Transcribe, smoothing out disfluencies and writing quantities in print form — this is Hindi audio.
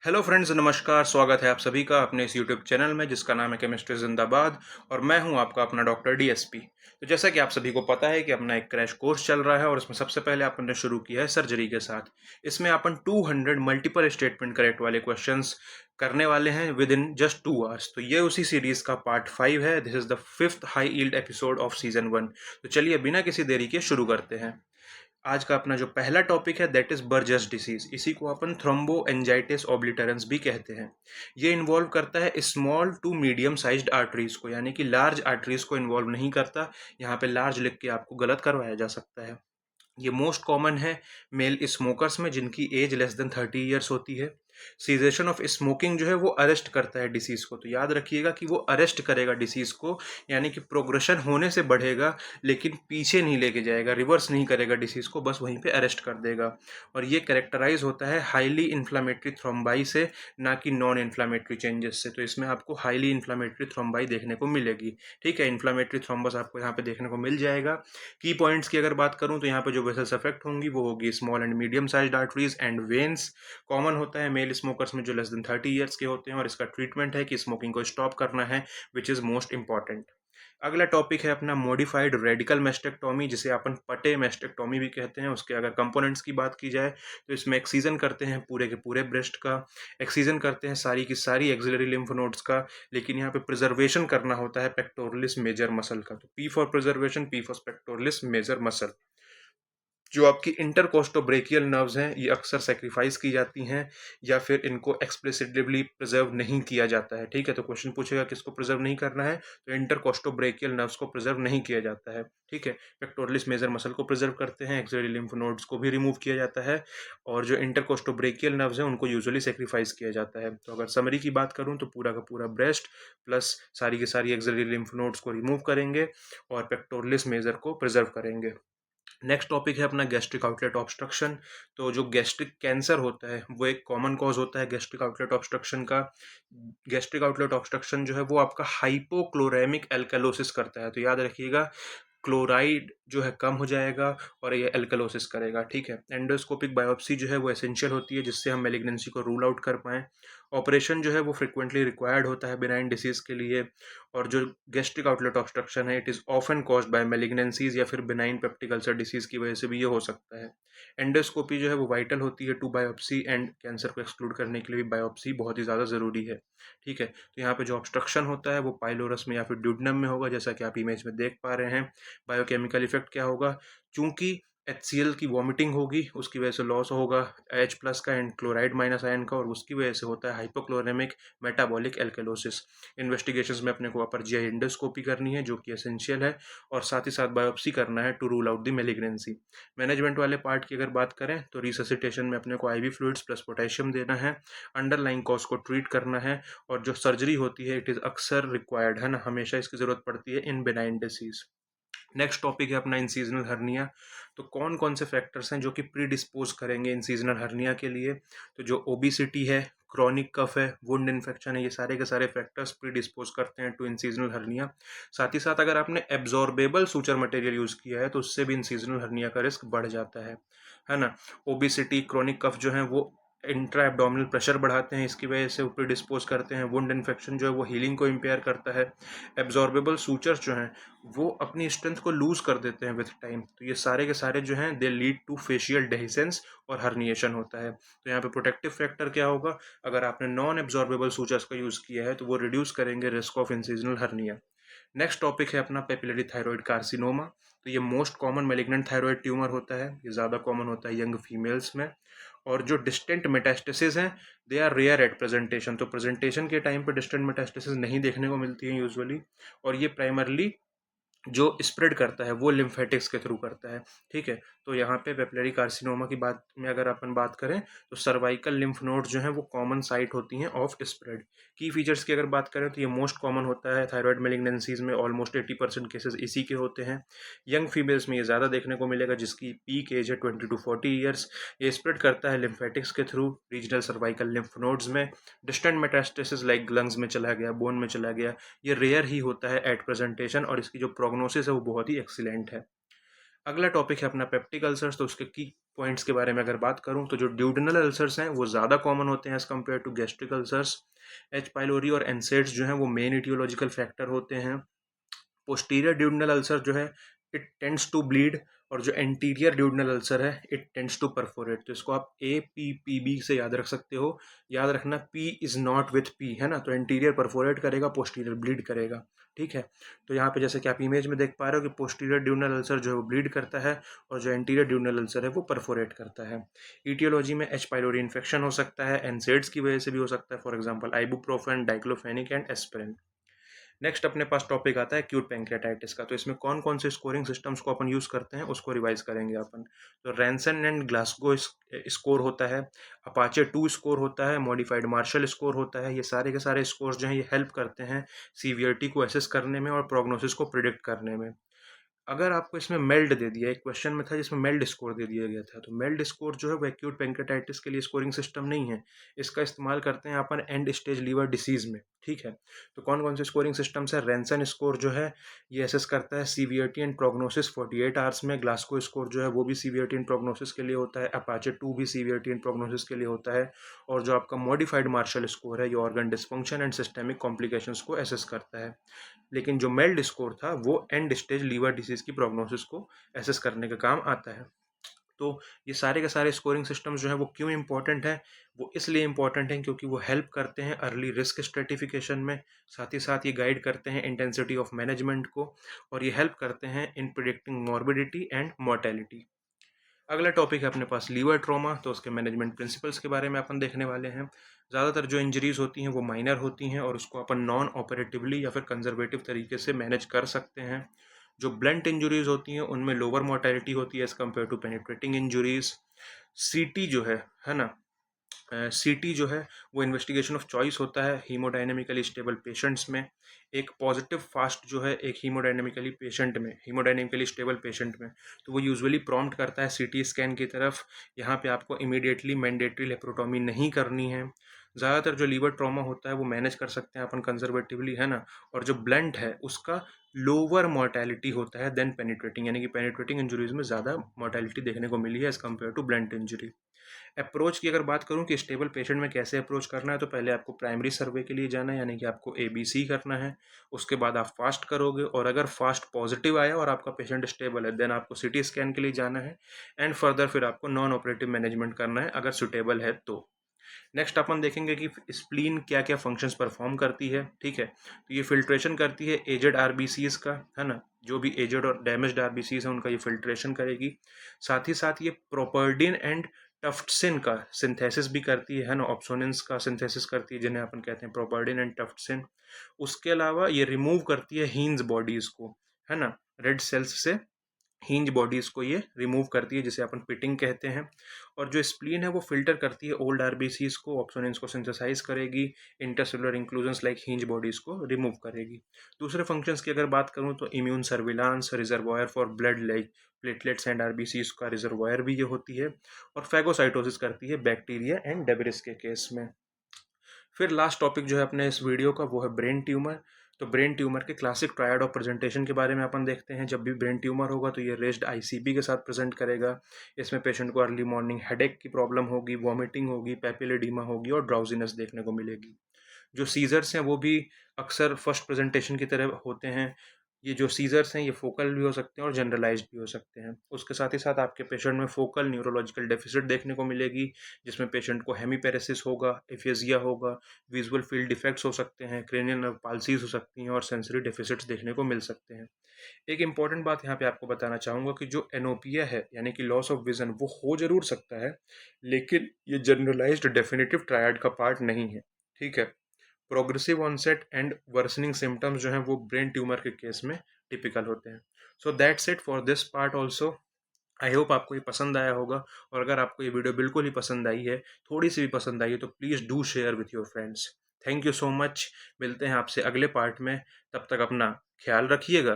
हेलो फ्रेंड्स, नमस्कार। स्वागत है आप सभी का अपने इस यूट्यूब चैनल में जिसका नाम है केमिस्ट्री जिंदाबाद। और मैं हूं आपका अपना डॉक्टर डीएसपी। तो जैसा कि आप सभी को पता है कि अपना एक क्रैश कोर्स चल रहा है और इसमें सबसे पहले अपन ने शुरू किया है सर्जरी के साथ। इसमें अपन 200 मल्टीपल स्टेटमेंट करेक्ट वाले क्वेश्चंस करने वाले हैं विद इन जस्ट 2 आवर्स। तो ये उसी सीरीज का पार्ट 5 है। This is the 5th high yield episode off season 1। तो चलिए बिना किसी देरी के शुरू करते हैं। आज का अपना जो पहला टॉपिक है दैट इज बर्जर्स डिसीज। इसी को अपन थ्रोम्बोएंजाइटिस ऑब्लिटरेंस भी कहते हैं। ये इन्वॉल्व करता है small to medium sized arteries को, यानी कि लार्ज आर्टरीज को इन्वॉल्व नहीं करता। यहाँ पे लार्ज लिख के आपको गलत करवाया जा सकता है। ये मोस्ट कॉमन है मेल स्मोकर्स में जिनकी एज लेस देन 30 ईयर्स होती है। सीजेशन ऑफ स्मोकिंग जो है वो अरेस्ट करता है डिसीज को। तो याद रखिएगा कि वो अरेस्ट करेगा डिसीज को, यानी कि प्रोग्रेशन होने से बढ़ेगा लेकिन पीछे नहीं लेके जाएगा, रिवर्स नहीं करेगा डिसीज को, बस वहीं पे अरेस्ट कर देगा। और ये कैरेक्टराइज होता है हाईली इन्फ्लामेटरी थ्रोम्बाई से, ना कि नॉन इन्फ्लामेटरी चेंजेस से। तो इसमें आपको हाईली इन्फ्लामेटरी थ्रोम्बाई देखने को मिलेगी। ठीक है, इन्फ्लामेटरी थ्रोम्बस आपको यहाँ पे देखने को मिल जाएगा। की पॉइंट्स की अगर बात करूँ तो यहाँ पे जो वेसल्स अफेक्ट होंगी वो होगी small and medium sized arteries and veins. Common होता है मेल स्मोकर्स में जो लेस देन 30 ईयर्स के होते हैं। और इसका ट्रीटमेंट है कि स्मोकिंग को स्टॉप करना है, विच इज मोस्ट इंपॉर्टेंट। अगला टॉपिक है अपना मॉडिफाइड रेडिकल मेस्टेक्टोमी, जिसे अपन पटे मेस्टेक्टोमी भी कहते हैं। उसके अगर कंपोनेंट्स की बात की जाए तो इसमें एक्सीजन करते हैं पूरे के पूरे ब्रेस्ट का, एक्सीजन करते हैं सारी की सारी एक्सिलरी लिम्फ नोड्स का, लेकिन यहाँ पे प्रिजर्वेशन करना होता है पेक्टोरलिस मेजर मसल का। तो P for preservation, P for pectoralis major muscle. जो आपकी इंटरकोस्टोब्रेकियल नर्व्स हैं ये अक्सर सेक्रीफाइस की जाती हैं या फिर इनको एक्सप्लिसिटली प्रिजर्व नहीं किया जाता है। ठीक है, तो क्वेश्चन पूछेगा किसको प्रिजर्व नहीं करना है, तो इंटरकोस्टोब्रेकियल नर्व्स को प्रिजर्व नहीं किया जाता है। ठीक है, पेक्टोरलिस मेजर मसल को प्रिजर्व करते हैं, एक्सिलरी लिम्फ नोड्स को भी रिमूव किया जाता है, और जो इंटरकोस्टोब्रेकियल नर्व्स हैं उनको यूजुअली सेक्रीफाइस किया जाता है। तो अगर समरी की बात करूँ तो पूरा का पूरा ब्रेस्ट प्लस सारी की सारी एक्सिलरी लिम्फ नोड्स को रिमूव करेंगे और पेक्टोरलिस मेजर को प्रिजर्व करेंगे। नेक्स्ट टॉपिक है अपना गैस्ट्रिक आउटलेट ऑब्स्ट्रक्शन। तो जो गैस्ट्रिक कैंसर होता है वो एक कॉमन कॉज होता है गैस्ट्रिक आउटलेट ऑब्स्ट्रक्शन का। गैस्ट्रिक आउटलेट ऑब्स्ट्रक्शन जो है वो आपका हाइपोक्लोरेमिक एल्कलोसिस करता है। तो याद रखिएगा, क्लोराइड जो है कम हो जाएगा और ये एल्कलोसिस करेगा। ठीक है, एंडोस्कोपिक बायोप्सी जो है वो एसेंशियल होती है जिससे हम मेलिग्नेंसी को रूल आउट कर पाएँ। ऑपरेशन जो है वो फ्रिक्वेंटली रिक्वायर्ड होता है बिनाइन डिसीज के लिए। और जो गैस्ट्रिक आउटलेट ऑब्स्ट्रक्शन है it is often caused by malignancies या फिर बिनाइन पेप्टिक अल्सर डिसीज की वजह से भी ये हो सकता है। एंडोस्कोपी जो है वो वाइटल होती है टू बायोप्सी, एंड कैंसर को एक्सक्लूड करने के लिए भी बायोप्सी बहुत ही ज़्यादा ज़रूरी है। ठीक है, तो यहाँ पे जो ऑब्स्ट्रक्शन होता है वो पाइलोरस में या फिर ड्यूडनम में होगा, जैसा कि आप इमेज में देख पा रहे हैं। बायोकेमिकल इफेक्ट क्या होगा, चूंकि HCl की वॉमिटिंग होगी उसकी वजह से लॉस होगा H+ का एंड क्लोराइड माइनस आयन का, और उसकी वजह से होता है हाइपोक्लोरेमिक मेटाबॉलिक एल्केलोसिस। इन्वेस्टिगेशंस में अपने को अपर जीआई एंडोस्कोपी करनी है जो कि एसेंशियल है, और साथ ही साथ बायोप्सी करना है to rule out the malignancy. Management वाले पार्ट की अगर बात करें तो रिससिटेशन में अपने को IV फ्लूइड्स प्लस पोटेशियम देना है, अंडरलाइन कॉज को ट्रीट करना है, और जो सर्जरी होती है इट इज़ अक्सर रिक्वायर्ड है ना, हमेशा इसकी ज़रूरत पड़ती है इन बेनाइन डिसीज। नेक्स्ट टॉपिक है अपना इंसीजनल हर्निया। तो कौन कौन से फैक्टर्स हैं जो कि प्री डिस्पोज करेंगे इंसीजनल हर्निया के लिए, तो जो ओबिसिटी है, क्रॉनिक कफ है, वुंड इन्फेक्शन है, ये सारे के सारे फैक्टर्स प्री डिस्पोज करते हैं टू इंसीजनल हर्निया। साथ ही साथ अगर आपने एब्जॉर्बेबल सूचर मटेरियल यूज़ किया है तो उससे भी इंसीजनल हर्निया का रिस्क बढ़ जाता है ना। ओबिसिटी, क्रॉनिक कफ जो है वो इंट्रा एब्डोमिनल प्रेशर बढ़ाते हैं, इसकी वजह से ऊपर डिस्पोज करते हैं। वुंड इन्फेक्शन जो है वो हीलिंग को इम्पेयर करता है। एब्जॉर्बेबल सूचर्स जो हैं वो अपनी स्ट्रेंथ को लूज कर देते हैं विथ टाइम। तो ये सारे के सारे जो हैं they lead to fascial dehiscence और हर्निएशन होता है। तो यहाँ पे प्रोटेक्टिव फैक्टर क्या होगा, अगर आपने नॉन एब्जॉर्बेबल सूचर्स का यूज़ किया है तो वो रिड्यूस करेंगे risk of incisional hernia. Next topic है अपना पेपिलरी थायराइड कार्सिनोमा। तो ये most common malignant thyroid tumour होता है, ये ज़्यादा कॉमन होता है यंग फीमेल्स में। और जो डिस्टेंट मेटास्टेसिस हैं they are rare at presentation. तो प्रेजेंटेशन के टाइम पे डिस्टेंट मेटास्टेसिस नहीं देखने को मिलती है यूजुअली, और ये प्राइमरली जो स्प्रेड करता है वो लिम्फेटिक्स के थ्रू करता है। ठीक है, तो यहाँ पे पेपिलरी कार्सिनोमा की बात में अगर अपन बात करें तो सर्वाइकल लिम्फ नोड्स जो हैं वो कॉमन साइट होती हैं ऑफ स्प्रेड। की फीचर्स की अगर बात करें तो ये मोस्ट कॉमन होता है थायराइड मेलिग्नेंसीज में, ऑलमोस्ट 80% केसेस इसी के होते हैं। यंग फीमेल्स में ये ज़्यादा देखने को मिलेगा जिसकी पीक एज है 20 to 40 ईयर्स। ये स्प्रेड करता है लिम्फेटिक्स के through regional cervical lymph nodes में। डिस्टेंट मेटास्टेसिस लाइक लंग्स में चला गया, बोन में चला गया, ये रेयर ही होता है एट प्रेजेंटेशन, और इसकी जो प्रोग्नोसिस है वो बहुत ही एक्सीलेंट है। अगला टॉपिक है अपना पेप्टिक अल्सर्स। तो उसके की पॉइंट्स के बारे में अगर बात करूं तो जो ड्यूडेनल अल्सर्स हैं वो ज़्यादा कॉमन होते हैं as compared to gastric ulcers. H pylori और एनसेड्स जो हैं वो मेन इटियोलॉजिकल फैक्टर होते हैं। पोस्टीरियर ड्यूडेनल अल्सर जो है इट टेंड्स टू ब्लीड, और जो एंटीरियर ड्यूडेनल अल्सर है इट टेंड्स टू परफोरेट। तो इसको आप APPB से याद रख सकते हो। याद रखना P is not with P, है ना। तो एंटीरियर परफोरेट करेगा, पोस्टीरियर ब्लीड करेगा, ठीक है। तो यहाँ पे जैसे कि आप इमेज में देख पा रहे हो कि पोस्टीरियर ड्यूडेनल अल्सर जो है वो ब्लीड करता है, और जो एंटीरियर ड्यूडेनल अल्सर है वो परफोरेट करता है। ईटियोलॉजी में एच पाइलोरी इन्फेक्शन हो सकता है, एनसेड्स की वजह से भी हो सकता है, for example ibuprofen, diclofenac and aspirin. Next अपने पास टॉपिक आता है एक्यूट पैंक्रियाटाइटिस का। तो इसमें कौन कौन से स्कोरिंग सिस्टम्स को अपन यूज़ करते हैं उसको रिवाइज करेंगे अपन। तो रैनसन एंड ग्लासगो स्कोर होता है, अपाचे 2 स्कोर होता है, मॉडिफाइड मार्शल स्कोर होता है। ये सारे के सारे स्कोर्स जो हैं ये हेल्प करते हैं सीवियरिटी को एसेस करने में और प्रोग्नोसिस को प्रिडिक्ट करने में। अगर आपको इसमें मेल्ड दे दिया, एक क्वेश्चन में था जिसमें मेल्ड स्कोर दे दिया गया था, तो मेल्ड स्कोर जो है वो एक्यूट पैंक्रियाटाइटिस के लिए स्कोरिंग सिस्टम नहीं है। इसका इस्तेमाल करते हैं अपन एंड स्टेज लीवर डिसीज में, ठीक है। तो कौन कौन से स्कोरिंग सिस्टम्स है? रैनसन स्कोर जो है ये एसेस करता है सीवियरिटी एंड प्रोग्नोसिस 48 आवर्स में। ग्लासगो स्कोर जो है वो भी सीवियरिटी एंड प्रोग्नोसिस के लिए होता है। अपाचे 2 भी सीवियरिटी एंड प्रोग्नोसिस के लिए होता है। और जो आपका मॉडिफाइड मार्शल स्कोर है ये organ dysfunction and systemic complications को एसेस करता है। लेकिन जो मेल्ड स्कोर था वो एंड स्टेज लीवर डिसीज की प्रोग्नोसिस को एसेस करने का काम आता है। तो ये सारे के सारे स्कोरिंग सिस्टम्स जो है वो क्यों इंपॉर्टेंट है? वो इसलिए इंपॉर्टेंट हैं क्योंकि वो हेल्प करते हैं अर्ली रिस्क स्ट्रेटिफिकेशन में, साथ ही साथ ये गाइड करते हैं इंटेंसिटी ऑफ मैनेजमेंट को, और ये हेल्प करते हैं in predicting morbidity and mortality. अगला टॉपिक है अपने पास लीवर ट्रॉमा। तो उसके मैनेजमेंट प्रिंसिपल्स के बारे में अपन देखने वाले हैं। ज़्यादातर जो इंजरीज होती हैं वो माइनर होती हैं और उसको अपन नॉन ऑपरेटिवली या फिर कंजर्वेटिव तरीके से मैनेज कर सकते हैं। जो ब्लंट इंजरीज होती हैं उनमें लोअर मोर्टेलिटी होती है as compared to penetrating injuries. CT जो है ना, सीटी जो है वो इन्वेस्टिगेशन ऑफ चॉइस होता है हीमोडायनेमिकली स्टेबल पेशेंट्स में। एक पॉजिटिव फास्ट जो है एक हीमोडायनेमिकली स्टेबल पेशेंट में, तो वो यूजुअली प्रॉम्प्ट करता है सीटी स्कैन की तरफ। यहाँ पे आपको इमीडिएटली मैंडेटरी लेप्रोटॉमी नहीं करनी है। ज़्यादातर जो लीवर ट्रॉमा होता है वो मैनेज कर सकते हैं अपन कंजर्वेटिवली, है ना। और जो ब्लंट है उसका लोअर मोर्टेलिटी होता है देन पेनिट्रेटिंग, यानी कि पेनिट्रेटिंग इंजरीज में ज़्यादा मोर्टेलिटी देखने को मिली है as compared to blunt injury. Approach की अगर बात करूं कि स्टेबल पेशेंट में कैसे अप्रोच करना है, तो पहले आपको प्राइमरी सर्वे के लिए जाना है, यानी कि आपको ABC करना है। उसके बाद आप फास्ट करोगे, और अगर फास्ट पॉजिटिव आया और आपका पेशेंट स्टेबल है देन आपको CT स्कैन के लिए जाना है। एंड फर्दर फिर आपको नॉन ऑपरेटिव मैनेजमेंट करना है अगर सुटेबल है तो। नेक्स्ट अपन देखेंगे कि स्प्लीन क्या क्या फंक्शंस परफॉर्म करती है, ठीक है। तो ये फिल्ट्रेशन करती है एजेड RBCs का, है ना। जो भी एजेड और डैमेज्ड RBCs हैं उनका ये फिल्ट्रेशन करेगी। साथ ही साथ ये प्रोपर्डिन एंड टफ्टसिन का सिंथेसिस भी करती है ना। ऑप्सोनिन्स का सिंथेसिस करती है जिन्हें अपन कहते हैं प्रोपर्डिन एंड टफ्टसिन। उसके अलावा ये रिमूव करती है हीन्स बॉडीज को, है ना। रेड सेल्स से हिंज बॉडीज को ये रिमूव करती है जिसे अपन पिटिंग कहते हैं। और जो स्प्लीन है वो फिल्टर करती है ओल्ड RBCs को, ऑप्सोनिन्स को सिंथेसाइज करेगी, intercellular inclusions like hinge bodies को रिमूव करेगी। दूसरे फंक्शंस की अगर बात करूँ तो immune surveillance, reservoir for blood like platelets and RBCs का रिजर्वायर भी ये होती है। और फैगोसाइटोसिस करती है बैक्टीरिया एंड डेब्रिस के केस में। फिर लास्ट टॉपिक जो है अपने इस वीडियो का वो है ब्रेन ट्यूमर। तो ब्रेन ट्यूमर के क्लासिक ट्रायड ऑफ प्रेजेंटेशन के बारे में अपन देखते हैं। जब भी ब्रेन ट्यूमर होगा तो ये रेज्ड ICP के साथ प्रेजेंट करेगा। इसमें पेशेंट को अर्ली मॉर्निंग हेडेक की प्रॉब्लम होगी, वॉमिटिंग होगी, पैपिलेडीमा होगी और ड्राउजीनेस देखने को मिलेगी। जो सीजर्स हैं वो भी अक्सर फर्स्ट प्रेजेंटेशन की तरह होते हैं। ये जो सीजर्स हैं ये फोकल भी हो सकते हैं और जनरलाइज्ड भी हो सकते हैं। उसके साथ ही साथ आपके पेशेंट में फोकल न्यूरोलॉजिकल डेफिसिट देखने को मिलेगी, जिसमें पेशेंट को हेमीपेरेसिस होगा, एफेजिया होगा, विजुअल फील्ड डिफेक्ट्स हो सकते हैं, क्रेनियल नर्व पाल्सीज हो सकती हैं और सेंसरी डेफिसिट्स देखने को मिल सकते हैं। एक इंपॉर्टेंट बात यहाँ पे आपको बताना चाहूँगा कि जो एनोपिया है यानी कि लॉस ऑफ विजन वो हो जरूर सकता है, लेकिन ये जनरलाइज्ड डेफिनेटिव ट्रायड का पार्ट नहीं है, ठीक है। Progressive onset and worsening symptoms जो हैं वो ब्रेन ट्यूमर के केस में टिपिकल होते हैं। So that's it for this part also. I hope आपको ये पसंद आया होगा, और अगर आपको ये वीडियो बिल्कुल ही पसंद आई है, थोड़ी सी भी पसंद आई है, तो please do share with your friends. Thank you so much. मिलते हैं आपसे अगले पार्ट में, तब तक अपना ख्याल रखिएगा।